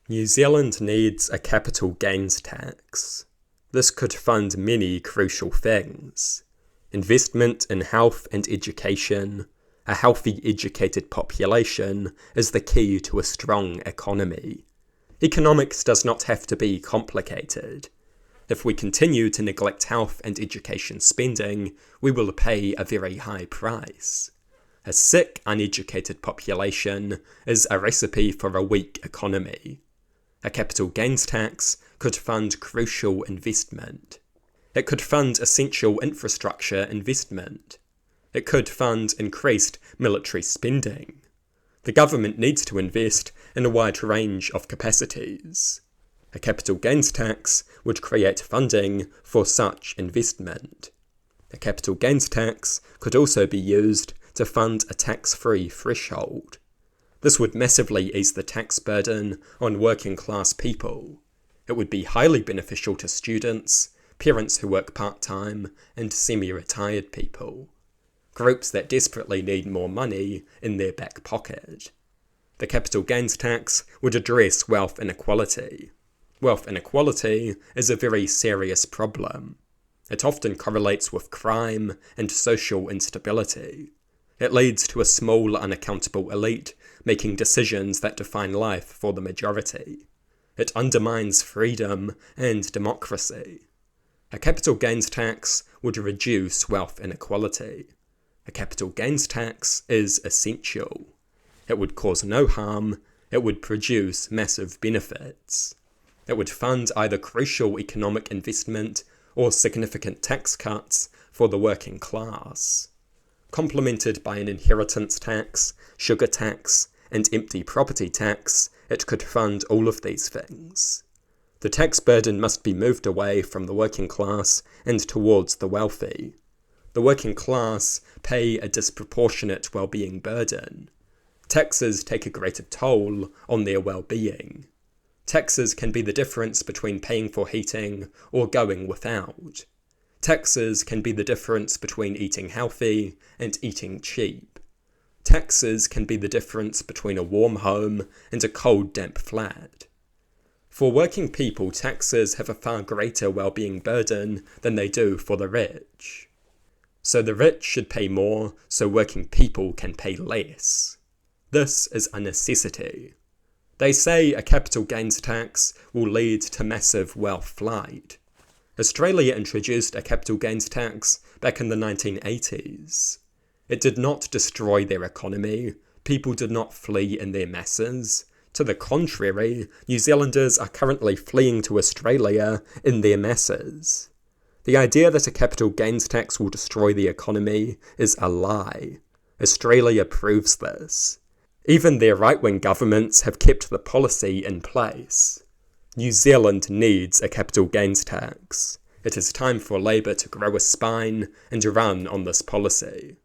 New Zealand needs a capital gains tax. This could fund many crucial things. Investment in health and education. A healthy, educated population is the key to a strong economy. Economics does not have to be complicated. If we continue to neglect health and education spending, we will pay a very high price. A sick, uneducated population is a recipe for a weak economy. A capital gains tax could fund crucial investment. It could fund essential infrastructure investment. It could fund increased military spending. The government needs to invest in a wide range of capacities. A capital gains tax would create funding for such investment. A capital gains tax could also be used to fund a tax-free threshold. This would massively ease the tax burden on working class people. It would be highly beneficial to students, parents who work part-time, and semi-retired people. Groups that desperately need more money in their back pocket. The capital gains tax would address wealth inequality. Wealth inequality is a very serious problem. It often correlates with crime and social instability. It leads to a small, unaccountable elite making decisions that define life for the majority. It undermines freedom and democracy. A capital gains tax would reduce wealth inequality. A capital gains tax is essential. It would cause no harm. It would produce massive benefits. It would fund either crucial economic investment or significant tax cuts for the working class. Complemented by an inheritance tax, sugar tax, and empty property tax, it could fund all of these things. The tax burden must be moved away from the working class and towards the wealthy. The working class pay a disproportionate well-being burden. Taxes take a greater toll on their well-being. Taxes can be the difference between paying for heating or going without. Taxes can be the difference between eating healthy and eating cheap. Taxes can be the difference between a warm home and a cold, damp flat. For working people, taxes have a far greater well-being burden than they do for the rich. So the rich should pay more so working people can pay less. This is a necessity. They say a capital gains tax will lead to massive wealth flight. Australia introduced a capital gains tax back in the 1980s. It did not destroy their economy. People did not flee in their masses. To the contrary, New Zealanders are currently fleeing to Australia in their masses. The idea that a capital gains tax will destroy the economy is a lie. Australia proves this. Even their right-wing governments have kept the policy in place. New Zealand needs a capital gains tax. It is time for Labour to grow a spine and run on this policy.